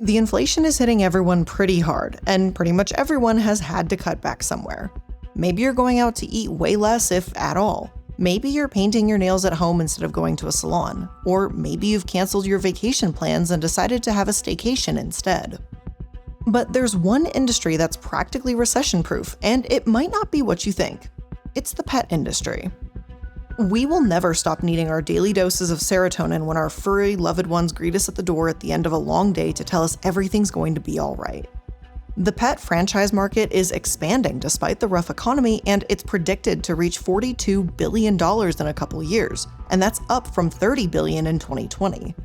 The inflation is hitting everyone pretty hard, and pretty much everyone has had to cut back somewhere. Maybe you're going out to eat way less, if at all. Maybe you're painting your nails at home instead of going to a salon. Or maybe you've canceled your vacation plans and decided to have a staycation instead. But there's one industry that's practically recession-proof, and it might not be what you think. It's the pet industry. We will never stop needing our daily doses of serotonin when our furry, loved ones greet us at the door at the end of a long day to tell us everything's going to be all right. The pet franchise market is expanding despite the rough economy, and it's predicted to reach $42 billion in a couple years, and that's up from $30 billion in 2020.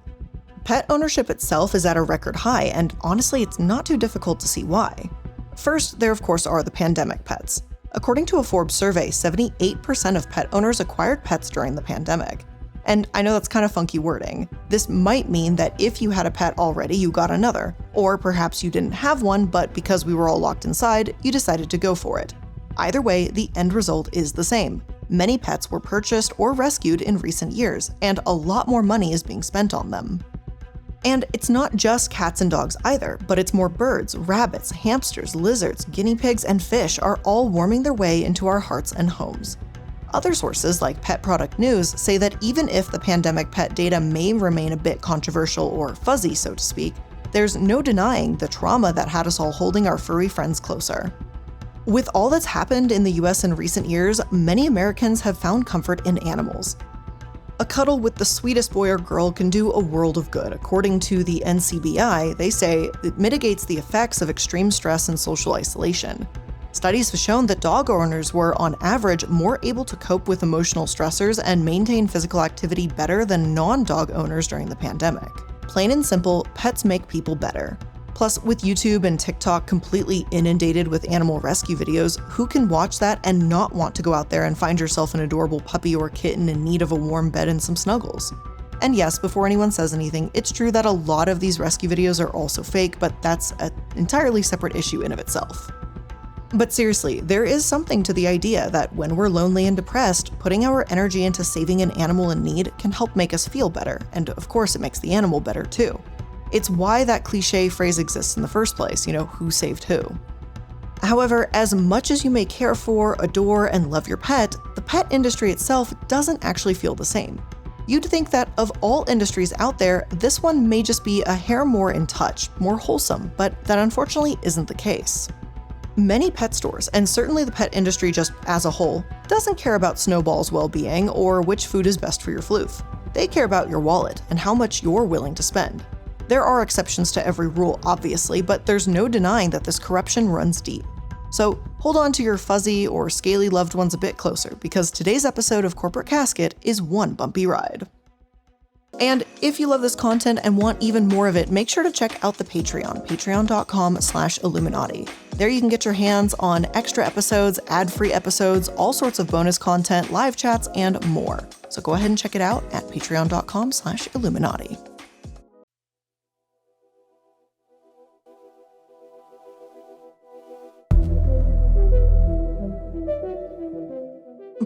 Pet ownership itself is at a record high, and honestly, it's not too difficult to see why. First, there of course are the pandemic pets. According to a Forbes survey, 78% of pet owners acquired pets during the pandemic. And I know that's kind of funky wording. This might mean that if you had a pet already, you got another. Or perhaps you didn't have one, but because we were all locked inside, you decided to go for it. Either way, the end result is the same. Many pets were purchased or rescued in recent years, and a lot more money is being spent on them. And it's not just cats and dogs either, but it's more birds, rabbits, hamsters, lizards, guinea pigs, and fish are all worming their way into our hearts and homes. Other sources, like Pet Product News, say that even if the pandemic pet data may remain a bit controversial or fuzzy, so to speak, there's no denying the trauma that had us all holding our furry friends closer. With all that's happened in the US in recent years, many Americans have found comfort in animals. A cuddle with the sweetest boy or girl can do a world of good. According to the NCBI, they say it mitigates the effects of extreme stress and social isolation. Studies have shown that dog owners were, on average, more able to cope with emotional stressors and maintain physical activity better than non-dog owners during the pandemic. Plain and simple, pets make people better. Plus, with YouTube and TikTok completely inundated with animal rescue videos, who can watch that and not want to go out there and find yourself an adorable puppy or kitten in need of a warm bed and some snuggles? And yes, before anyone says anything, it's true that a lot of these rescue videos are also fake, but that's an entirely separate issue in of itself. But seriously, there is something to the idea that when we're lonely and depressed, putting our energy into saving an animal in need can help make us feel better, and of course it makes the animal better too. It's why that cliche phrase exists in the first place, who saved who. However, as much as you may care for, adore, and love your pet, the pet industry itself doesn't actually feel the same. You'd think that of all industries out there, this one may just be a hair more in touch, more wholesome, but that unfortunately isn't the case. Many pet stores, and certainly the pet industry just as a whole, doesn't care about Snowball's well-being or which food is best for your floof. They care about your wallet and how much you're willing to spend. There are exceptions to every rule, obviously, but there's no denying that this corruption runs deep. So hold on to your fuzzy or scaly loved ones a bit closer, because today's episode of Corporate Casket is one bumpy ride. And if you love this content and want even more of it, make sure to check out the Patreon, patreon.com/iilluminaughtii. There you can get your hands on extra episodes, ad-free episodes, all sorts of bonus content, live chats, and more. So go ahead and check it out at patreon.com/iilluminaughtii.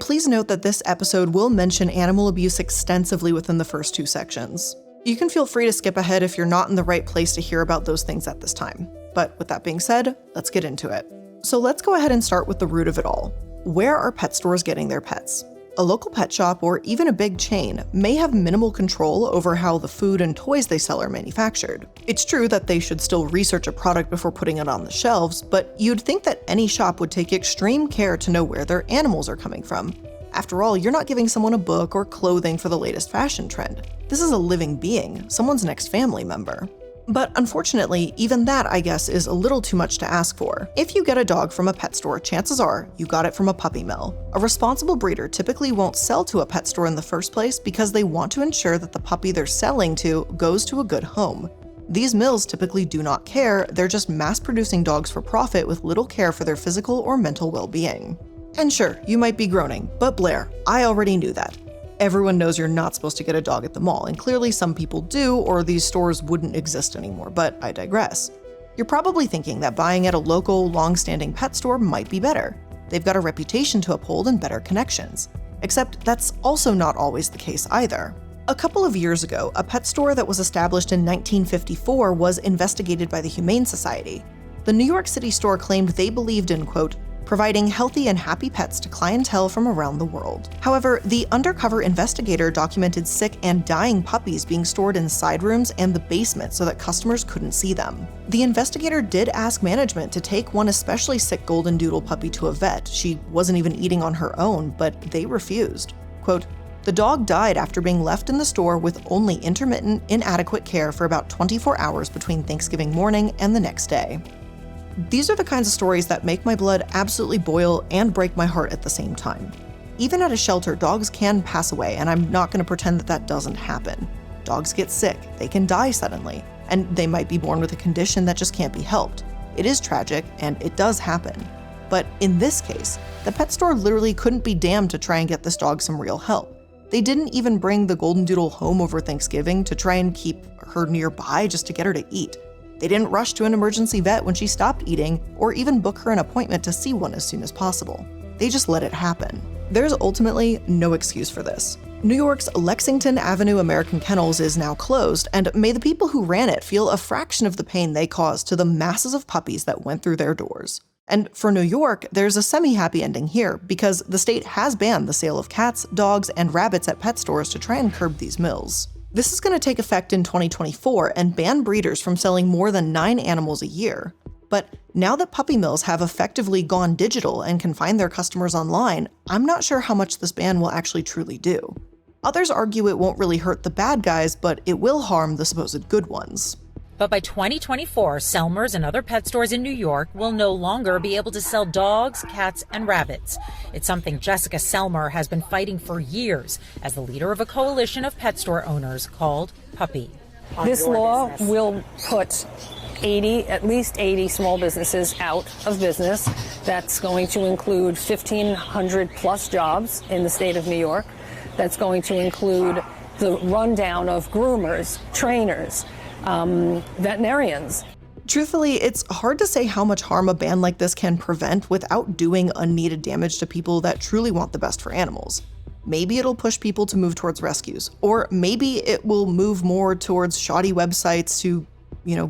Please note that this episode will mention animal abuse extensively within the first two sections. You can feel free to skip ahead if you're not in the right place to hear about those things at this time. But with that being said, let's get into it. So let's go ahead and start with the root of it all. Where are pet stores getting their pets? A local pet shop or even a big chain may have minimal control over how the food and toys they sell are manufactured. It's true that they should still research a product before putting it on the shelves, but you'd think that any shop would take extreme care to know where their animals are coming from. After all, you're not giving someone a book or clothing for the latest fashion trend. This is a living being, someone's next family member. But unfortunately, even that, I guess, is a little too much to ask for. If you get a dog from a pet store, chances are you got it from a puppy mill. A responsible breeder typically won't sell to a pet store in the first place because they want to ensure that the puppy they're selling to goes to a good home. These mills typically do not care, they're just mass-producing dogs for profit with little care for their physical or mental well-being. And sure, you might be groaning, but Blair, I already knew that. Everyone knows you're not supposed to get a dog at the mall, and clearly some people do, or these stores wouldn't exist anymore, but I digress. You're probably thinking that buying at a local, long-standing pet store might be better. They've got a reputation to uphold and better connections. Except that's also not always the case either. A couple of years ago, a pet store that was established in 1954 was investigated by the Humane Society. The New York City store claimed they believed in, quote, providing healthy and happy pets to clientele from around the world. However, the undercover investigator documented sick and dying puppies being stored in side rooms and the basement so that customers couldn't see them. The investigator did ask management to take one especially sick golden doodle puppy to a vet. She wasn't even eating on her own, but they refused. Quote, the dog died after being left in the store with only intermittent, inadequate care for about 24 hours between Thanksgiving morning and the next day. These are the kinds of stories that make my blood absolutely boil and break my heart at the same time. Even at a shelter, dogs can pass away, and I'm not going to pretend that that doesn't happen. Dogs get sick, they can die suddenly, and they might be born with a condition that just can't be helped. It is tragic, and it does happen. But in this case, the pet store literally couldn't be damned to try and get this dog some real help. They didn't even bring the golden doodle home over Thanksgiving to try and keep her nearby just to get her to eat. They didn't rush to an emergency vet when she stopped eating, or even book her an appointment to see one as soon as possible. They just let it happen. There's ultimately no excuse for this. New York's Lexington Avenue American Kennels is now closed, and may the people who ran it feel a fraction of the pain they caused to the masses of puppies that went through their doors. And for New York, there's a semi-happy ending here, because the state has banned the sale of cats, dogs, and rabbits at pet stores to try and curb these mills. This is going to take effect in 2024 and ban breeders from selling more than 9 animals a year. But now that puppy mills have effectively gone digital and can find their customers online, I'm not sure how much this ban will actually truly do. Others argue it won't really hurt the bad guys, but it will harm the supposed good ones. But by 2024, Selmers and other pet stores in New York will no longer be able to sell dogs, cats, and rabbits. It's something Jessica Selmer has been fighting for years as the leader of a coalition of pet store owners called Puppy. This law will put at least 80 small businesses out of business. That's going to include 1,500 plus jobs in the state of New York. That's going to include the rundown of groomers, trainers, veterinarians. Truthfully, it's hard to say how much harm a ban like this can prevent without doing unneeded damage to people that truly want the best for animals. Maybe it'll push people to move towards rescues, or maybe it will move more towards shoddy websites to,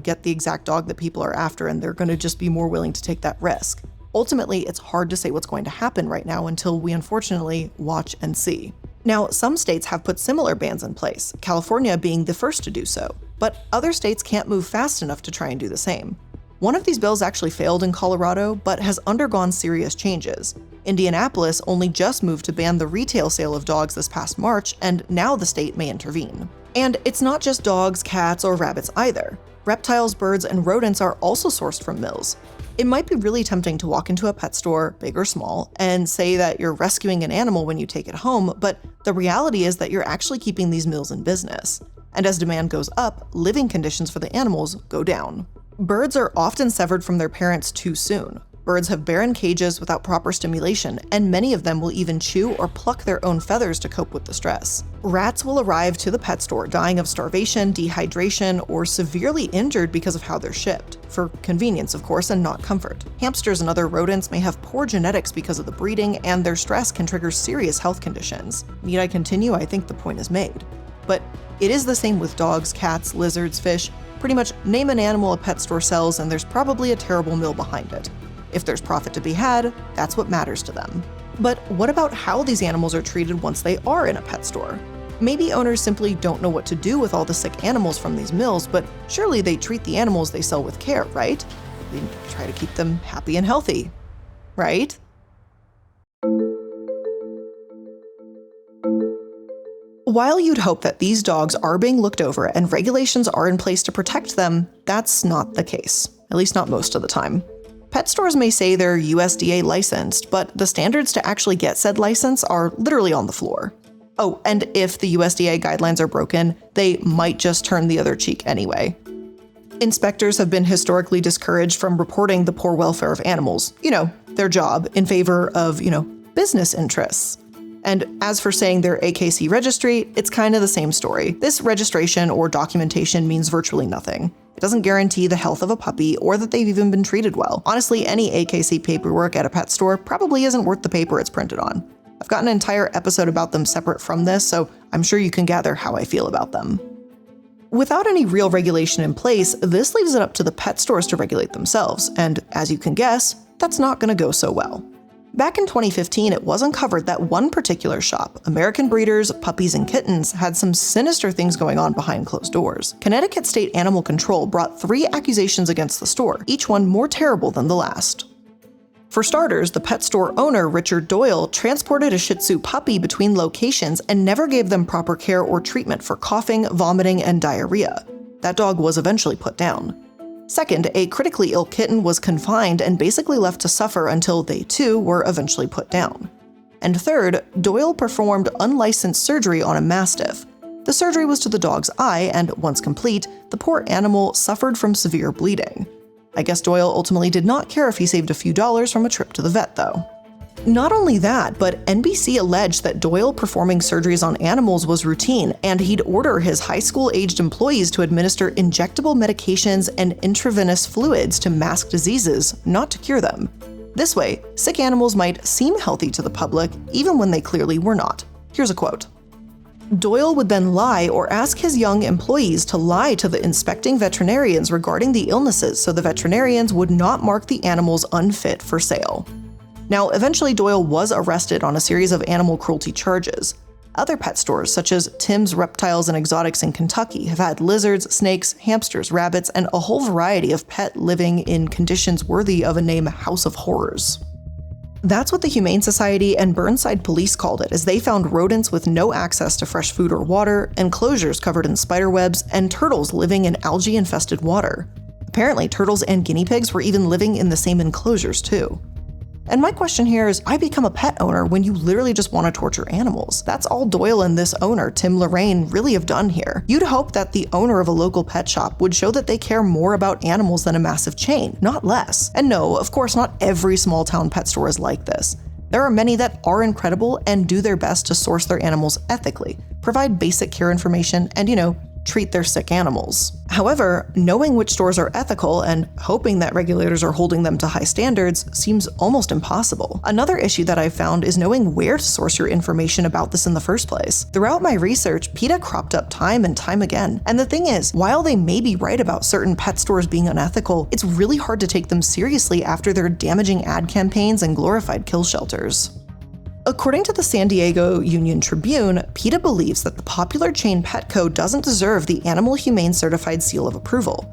get the exact dog that people are after, and they're going to just be more willing to take that risk. Ultimately, it's hard to say what's going to happen right now until we unfortunately watch and see. Now, some states have put similar bans in place, California being the first to do so, but other states can't move fast enough to try and do the same. One of these bills actually failed in Colorado, but has undergone serious changes. Indianapolis only just moved to ban the retail sale of dogs this past March, and now the state may intervene. And it's not just dogs, cats, or rabbits either. Reptiles, birds, and rodents are also sourced from mills. It might be really tempting to walk into a pet store, big or small, and say that you're rescuing an animal when you take it home, but the reality is that you're actually keeping these mills in business. And as demand goes up, living conditions for the animals go down. Birds are often severed from their parents too soon. Birds have barren cages without proper stimulation, and many of them will even chew or pluck their own feathers to cope with the stress. Rats will arrive to the pet store dying of starvation, dehydration, or severely injured because of how they're shipped. For convenience, of course, and not comfort. Hamsters and other rodents may have poor genetics because of the breeding, and their stress can trigger serious health conditions. Need I continue? I think the point is made. But it is the same with dogs, cats, lizards, fish. Pretty much name an animal a pet store sells, and there's probably a terrible mill behind it. If there's profit to be had, that's what matters to them. But what about how these animals are treated once they are in a pet store? Maybe owners simply don't know what to do with all the sick animals from these mills, but surely they treat the animals they sell with care, right? They try to keep them happy and healthy, right? While you'd hope that these dogs are being looked over and regulations are in place to protect them, that's not the case, at least not most of the time. Pet stores may say they're USDA licensed, but the standards to actually get said license are literally on the floor. Oh, and if the USDA guidelines are broken, they might just turn the other cheek anyway. Inspectors have been historically discouraged from reporting the poor welfare of animals, their job, in favor of, business interests. And as for saying they're AKC registry, it's kind of the same story. This registration or documentation means virtually nothing. It doesn't guarantee the health of a puppy or that they've even been treated well. Honestly, any AKC paperwork at a pet store probably isn't worth the paper it's printed on. I've got an entire episode about them separate from this, so I'm sure you can gather how I feel about them. Without any real regulation in place, this leaves it up to the pet stores to regulate themselves, and as you can guess, that's not going to go so well. Back in 2015, it was uncovered that one particular shop, American Breeders, Puppies and Kittens, had some sinister things going on behind closed doors. Connecticut State Animal Control brought 3 accusations against the store, each one more terrible than the last. For starters, the pet store owner, Richard Doyle, transported a Shih Tzu puppy between locations and never gave them proper care or treatment for coughing, vomiting, and diarrhea. That dog was eventually put down. Second, a critically ill kitten was confined and basically left to suffer until they too were eventually put down. And third, Doyle performed unlicensed surgery on a mastiff. The surgery was to the dog's eye, and once complete, the poor animal suffered from severe bleeding. I guess Doyle ultimately did not care if he saved a few dollars from a trip to the vet, though. Not only that, but NBC alleged that Doyle performing surgeries on animals was routine, and he'd order his high school-aged employees to administer injectable medications and intravenous fluids to mask diseases, not to cure them. This way, sick animals might seem healthy to the public, even when they clearly were not. Here's a quote. Doyle would then lie or ask his young employees to lie to the inspecting veterinarians regarding the illnesses so the veterinarians would not mark the animals unfit for sale. Now, eventually Doyle was arrested on a series of animal cruelty charges. Other pet stores, such as Tim's Reptiles and Exotics in Kentucky, have had lizards, snakes, hamsters, rabbits, and a whole variety of pet living in conditions worthy of a name House of Horrors. That's what the Humane Society and Burnside Police called it, as they found rodents with no access to fresh food or water, enclosures covered in spider webs, and turtles living in algae-infested water. Apparently, turtles and guinea pigs were even living in the same enclosures, too. And my question here is, why become a pet owner when you literally just want to torture animals? That's all Doyle and this owner, Tim Lorraine, really have done here. You'd hope that the owner of a local pet shop would show that they care more about animals than a massive chain, not less. And no, of course, not every small town pet store is like this. There are many that are incredible and do their best to source their animals ethically, provide basic care information, and, treat their sick animals. However, knowing which stores are ethical and hoping that regulators are holding them to high standards seems almost impossible. Another issue that I've found is knowing where to source your information about this in the first place. Throughout my research, PETA cropped up time and time again. And the thing is, while they may be right about certain pet stores being unethical, it's really hard to take them seriously after their damaging ad campaigns and glorified kill shelters. According to the San Diego Union Tribune, PETA believes that the popular chain Petco doesn't deserve the Animal Humane Certified Seal of Approval.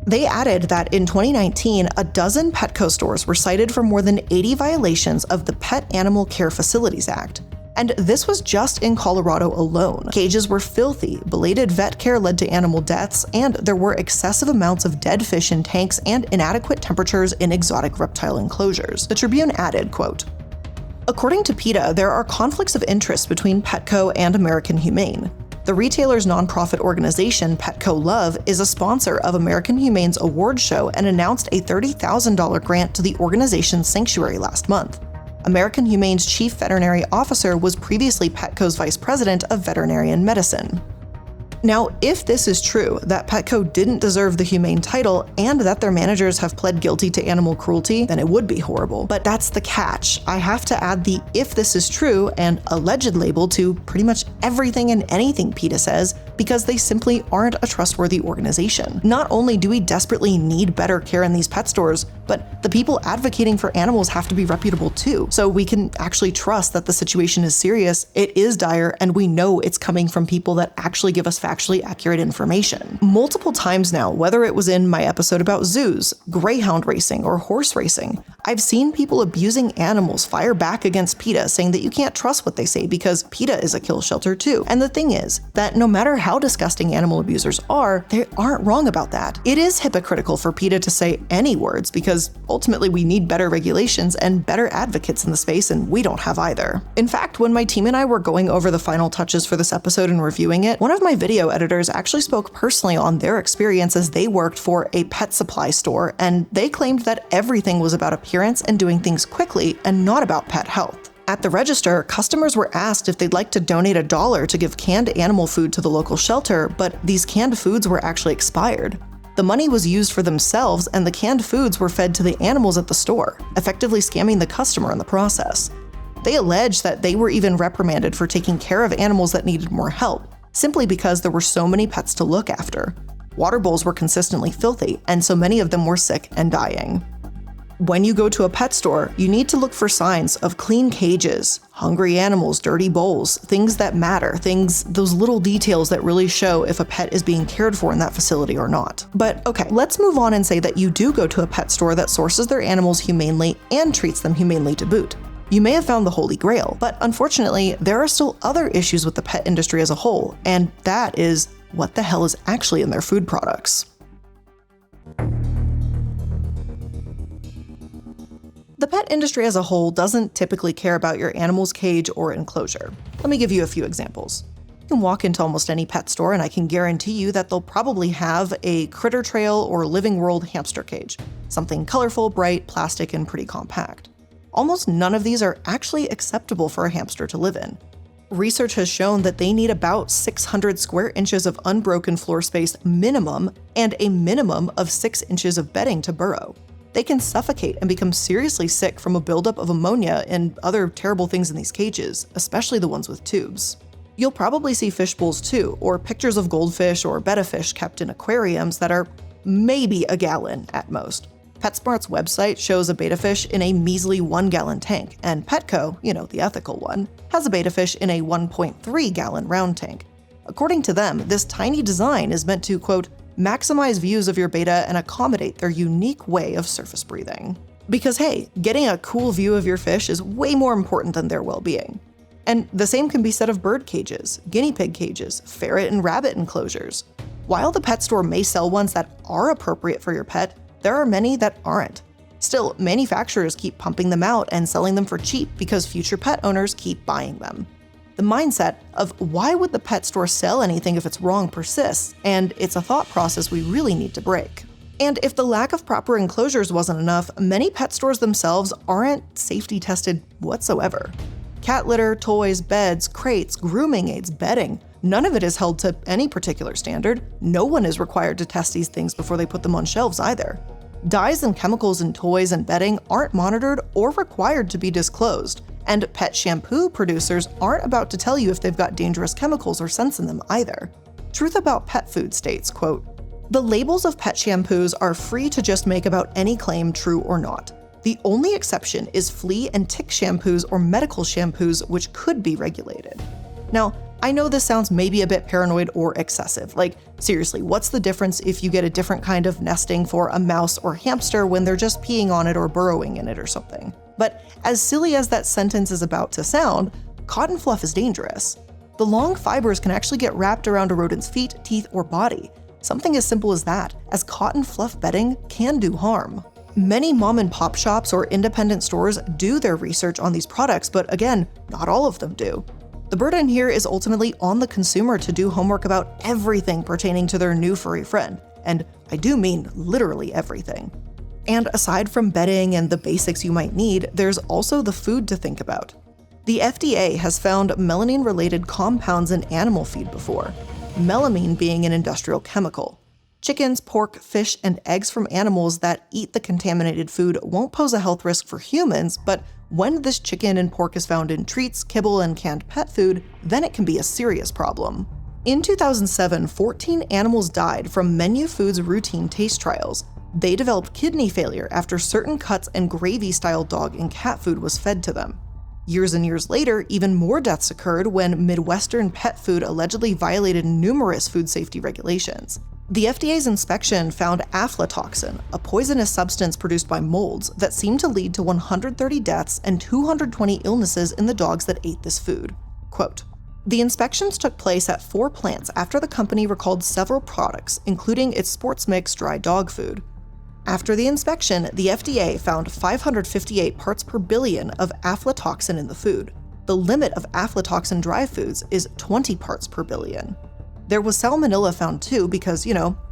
They added that in 2019, a dozen Petco stores were cited for more than 80 violations of the Pet Animal Care Facilities Act. And this was just in Colorado alone. Cages were filthy, belated vet care led to animal deaths, and there were excessive amounts of dead fish in tanks and inadequate temperatures in exotic reptile enclosures. The Tribune added, quote, "According to PETA, there are conflicts of interest between Petco and American Humane. The retailer's nonprofit organization, Petco Love, is a sponsor of American Humane's award show and announced a $30,000 grant to the organization's sanctuary last month. American Humane's chief veterinary officer was previously Petco's vice president of veterinarian medicine." Now, if this is true, that Petco didn't deserve the humane title and that their managers have pled guilty to animal cruelty, then it would be horrible. But that's the catch. I have to add the "if this is true" and "alleged" label to pretty much everything and anything PETA says, because they simply aren't a trustworthy organization. Not only do we desperately need better care in these pet stores, but the people advocating for animals have to be reputable too, so we can actually trust that the situation is serious, it is dire, and we know it's coming from people that actually give us factually accurate information. Multiple times now, whether it was in my episode about zoos, greyhound racing, or horse racing, I've seen people abusing animals fire back against PETA, saying that you can't trust what they say because PETA is a kill shelter too. And the thing is that no matter how disgusting animal abusers are, they aren't wrong about that. It is hypocritical for PETA to say any words because ultimately we need better regulations and better advocates in the space, and we don't have either. In fact, when my team and I were going over the final touches for this episode and reviewing it, one of my video editors actually spoke personally on their experience as they worked for a pet supply store, and they claimed that everything was about appearance and doing things quickly and not about pet health. At the register, customers were asked if they'd like to donate $1 to give canned animal food to the local shelter, but these canned foods were actually expired. The money was used for themselves, and the canned foods were fed to the animals at the store, effectively scamming the customer in the process. They allege that they were even reprimanded for taking care of animals that needed more help, simply because there were so many pets to look after. Water bowls were consistently filthy, and so many of them were sick and dying. When you go to a pet store, you need to look for signs of clean cages, hungry animals, dirty bowls, things that matter, those little details that really show if a pet is being cared for in that facility or not. But okay, let's move on and say that you do go to a pet store that sources their animals humanely and treats them humanely to boot. You may have found the holy grail, but unfortunately, there are still other issues with the pet industry as a whole, and that is what the hell is actually in their food products. The pet industry as a whole doesn't typically care about your animal's cage or enclosure. Let me give you a few examples. You can walk into almost any pet store and I can guarantee you that they'll probably have a Critter Trail or Living World hamster cage, something colorful, bright, plastic, and pretty compact. Almost none of these are actually acceptable for a hamster to live in. Research has shown that they need about 600 square inches of unbroken floor space minimum and a minimum of 6 inches of bedding to burrow. They can suffocate and become seriously sick from a buildup of ammonia and other terrible things in these cages, especially the ones with tubes. You'll probably see fish bowls too, or pictures of goldfish or betta fish kept in aquariums that are maybe a gallon at most. PetSmart's website shows a betta fish in a measly 1-gallon tank, and Petco, the ethical one, has a betta fish in a 1.3-gallon round tank. According to them, this tiny design is meant to, quote, maximize views of your betta and accommodate their unique way of surface breathing. Because hey, getting a cool view of your fish is way more important than their well-being. And the same can be said of bird cages, guinea pig cages, ferret and rabbit enclosures. While the pet store may sell ones that are appropriate for your pet, there are many that aren't. Still, manufacturers keep pumping them out and selling them for cheap because future pet owners keep buying them. The mindset of why would the pet store sell anything if it's wrong persists, and it's a thought process we really need to break. And if the lack of proper enclosures wasn't enough, many pet stores themselves aren't safety tested whatsoever. Cat litter, toys, beds, crates, grooming aids, bedding, none of it is held to any particular standard. No one is required to test these things before they put them on shelves either. Dyes and chemicals in toys and bedding aren't monitored or required to be disclosed, and pet shampoo producers aren't about to tell you if they've got dangerous chemicals or scents in them either. Truth About Pet Food states, quote, "The labels of pet shampoos are free to just make about any claim, true or not. The only exception is flea and tick shampoos or medical shampoos, which could be regulated." Now, I know this sounds maybe a bit paranoid or excessive. Like, seriously, what's the difference if you get a different kind of nesting for a mouse or hamster when they're just peeing on it or burrowing in it or something? But as silly as that sentence is about to sound, cotton fluff is dangerous. The long fibers can actually get wrapped around a rodent's feet, teeth, or body. Something as simple as that, as cotton fluff bedding can do harm. Many mom and pop shops or independent stores do their research on these products, but again, not all of them do. The burden here is ultimately on the consumer to do homework about everything pertaining to their new furry friend, and I do mean literally everything. And aside from bedding and the basics you might need, there's also the food to think about. The FDA has found melamine-related compounds in animal feed before, melamine being an industrial chemical. Chickens, pork, fish, and eggs from animals that eat the contaminated food won't pose a health risk for humans, but when this chicken and pork is found in treats, kibble, and canned pet food, then it can be a serious problem. In 2007, 14 animals died from Menu Foods' routine taste trials. They developed kidney failure after certain cuts and gravy-style dog and cat food was fed to them. Years and years later, even more deaths occurred when Midwestern pet food allegedly violated numerous food safety regulations. The FDA's inspection found aflatoxin, a poisonous substance produced by molds that seemed to lead to 130 deaths and 220 illnesses in the dogs that ate this food. Quote, "The inspections took place at 4 plants after the company recalled several products, including its sports mix dry dog food. After the inspection, the FDA found 558 parts per billion of aflatoxin in the food. The limit of aflatoxin dry foods is 20 parts per billion. There was salmonella found too because,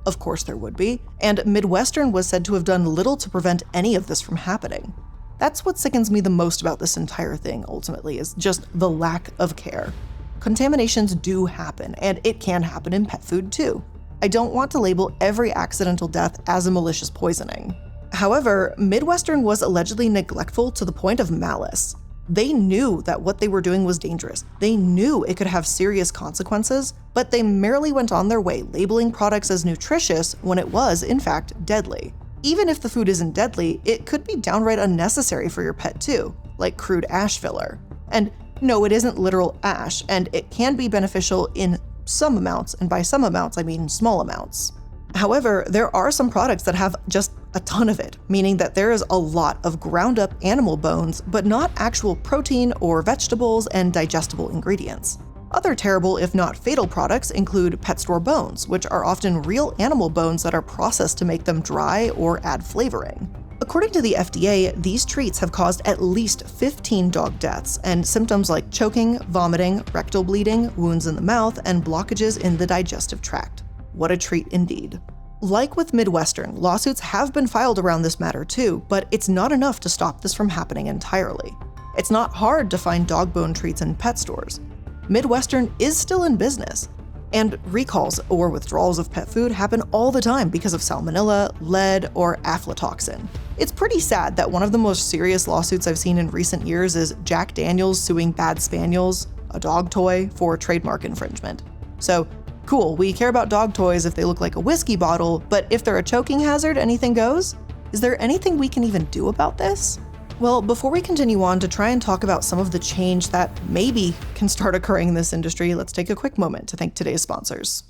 of course there would be, and Midwestern was said to have done little to prevent any of this from happening. That's what sickens me the most about this entire thing, ultimately, is just the lack of care. Contaminations do happen, and it can happen in pet food too. I don't want to label every accidental death as a malicious poisoning. However, Midwestern was allegedly neglectful to the point of malice. They knew that what they were doing was dangerous. They knew it could have serious consequences, but they merely went on their way labeling products as nutritious when it was, in fact, deadly. Even if the food isn't deadly, it could be downright unnecessary for your pet too, like crude ash filler. And no, it isn't literal ash, and it can be beneficial in some amounts, and by some amounts, I mean small amounts. However, there are some products that have just a ton of it, meaning that there is a lot of ground up animal bones, but not actual protein or vegetables and digestible ingredients. Other terrible, if not fatal products include pet store bones, which are often real animal bones that are processed to make them dry or add flavoring. According to the FDA, these treats have caused at least 15 dog deaths and symptoms like choking, vomiting, rectal bleeding, wounds in the mouth, and blockages in the digestive tract. What a treat indeed. Like with Midwestern, lawsuits have been filed around this matter too, but it's not enough to stop this from happening entirely. It's not hard to find dog bone treats in pet stores. Midwestern is still in business, and recalls or withdrawals of pet food happen all the time because of salmonella, lead, or aflatoxin. It's pretty sad that one of the most serious lawsuits I've seen in recent years is Jack Daniels suing Bad Spaniels, a dog toy, for trademark infringement. So, cool, we care about dog toys if they look like a whiskey bottle, but if they're a choking hazard, anything goes? Is there anything we can even do about this? Well, before we continue on to try and talk about some of the change that maybe can start occurring in this industry, let's take a quick moment to thank today's sponsors.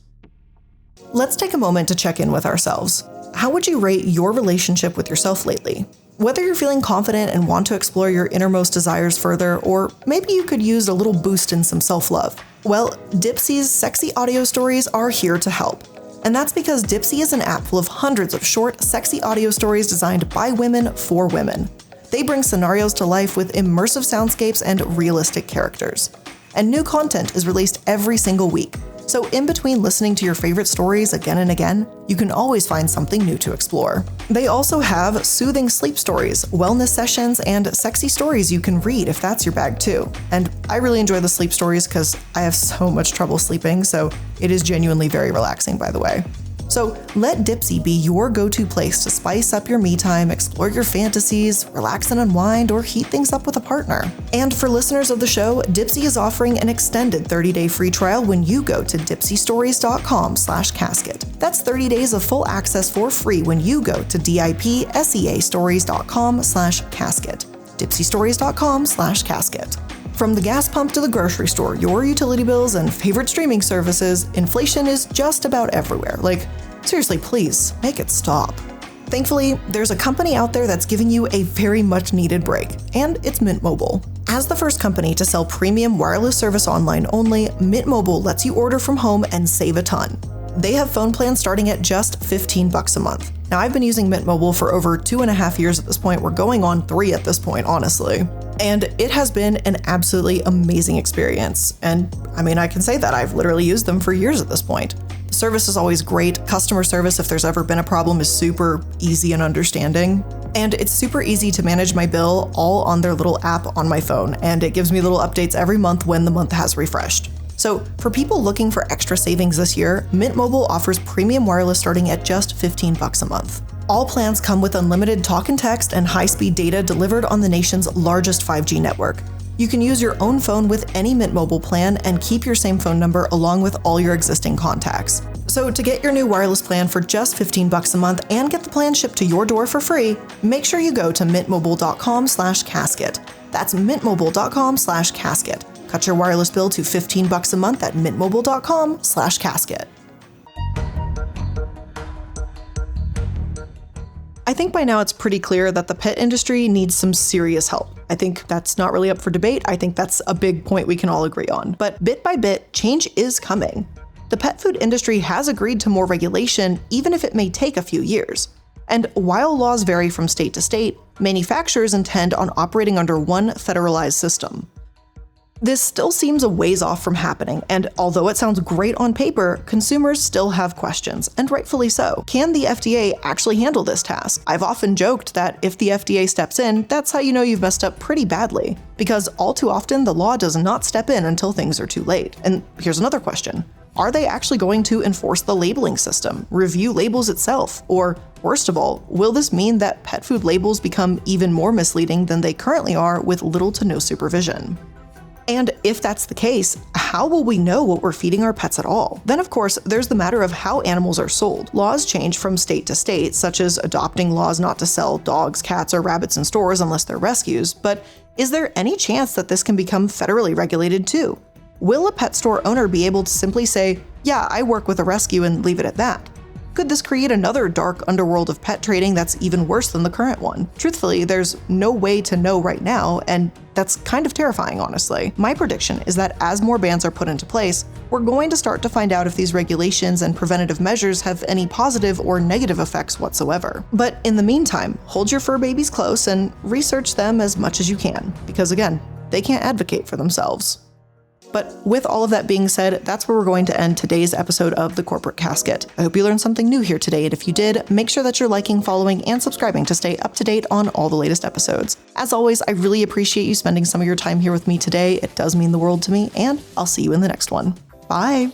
Let's take a moment to check in with ourselves. How would you rate your relationship with yourself lately? Whether you're feeling confident and want to explore your innermost desires further, or maybe you could use a little boost in some self-love. Well, Dipsea's sexy audio stories are here to help. And that's because Dipsea is an app full of hundreds of short, sexy audio stories designed by women for women. They bring scenarios to life with immersive soundscapes and realistic characters. And new content is released every single week. So in between listening to your favorite stories again and again, you can always find something new to explore. They also have soothing sleep stories, wellness sessions, and sexy stories you can read if that's your bag too. And I really enjoy the sleep stories because I have so much trouble sleeping, so it is genuinely very relaxing, by the way. So let Dipsea be your go-to place to spice up your me time, explore your fantasies, relax and unwind, or heat things up with a partner. And for listeners of the show, Dipsea is offering an extended 30-day free trial when you go to dipseastories.com/casket. That's 30 days of full access for free when you go to dipseastories.com/casket. dipseastories.com/casket. From the gas pump to the grocery store, your utility bills, and favorite streaming services, inflation is just about everywhere. Like, seriously, please, make it stop. Thankfully, there's a company out there that's giving you a very much needed break, and it's Mint Mobile. As the first company to sell premium wireless service online only, Mint Mobile lets you order from home and save a ton. They have phone plans starting at just $15 a month. Now, I've been using Mint Mobile for over 2.5 years at this point. We're going on 3 at this point, honestly. And it has been an absolutely amazing experience. And I mean, I can say that I've literally used them for years at this point. The service is always great. Customer service, if there's ever been a problem, is super easy and understanding. And it's super easy to manage my bill all on their little app on my phone. And it gives me little updates every month when the month has refreshed. So for people looking for extra savings this year, Mint Mobile offers premium wireless starting at just $15 a month. All plans come with unlimited talk and text and high-speed data delivered on the nation's largest 5G network. You can use your own phone with any Mint Mobile plan and keep your same phone number along with all your existing contacts. So to get your new wireless plan for just $15 a month and get the plan shipped to your door for free, make sure you go to mintmobile.com/casket. That's mintmobile.com/casket. Cut your wireless bill to $15 a month at mintmobile.com/casket. I think by now it's pretty clear that the pet industry needs some serious help. I think that's not really up for debate. I think that's a big point we can all agree on. But bit by bit, change is coming. The pet food industry has agreed to more regulation, even if it may take a few years. And while laws vary from state to state, manufacturers intend on operating under one federalized system. This still seems a ways off from happening, and although it sounds great on paper, consumers still have questions, and rightfully so. Can the FDA actually handle this task? I've often joked that if the FDA steps in, that's how you know you've messed up pretty badly, because all too often the law does not step in until things are too late. And here's another question. Are they actually going to enforce the labeling system, review labels itself? Or, worst of all, will this mean that pet food labels become even more misleading than they currently are with little to no supervision? And if that's the case, how will we know what we're feeding our pets at all? Then, of course, there's the matter of how animals are sold. Laws change from state to state, such as adopting laws not to sell dogs, cats, or rabbits in stores unless they're rescues, but is there any chance that this can become federally regulated too? Will a pet store owner be able to simply say, yeah, I work with a rescue and leave it at that? Could this create another dark underworld of pet trading that's even worse than the current one? Truthfully, there's no way to know right now, and that's kind of terrifying, honestly. My prediction is that as more bans are put into place, we're going to start to find out if these regulations and preventative measures have any positive or negative effects whatsoever. But in the meantime, hold your fur babies close and research them as much as you can, because again, they can't advocate for themselves. But with all of that being said, that's where we're going to end today's episode of The Corporate Casket. I hope you learned something new here today, and if you did, make sure that you're liking, following, and subscribing to stay up to date on all the latest episodes. As always, I really appreciate you spending some of your time here with me today. It does mean the world to me, and I'll see you in the next one. Bye!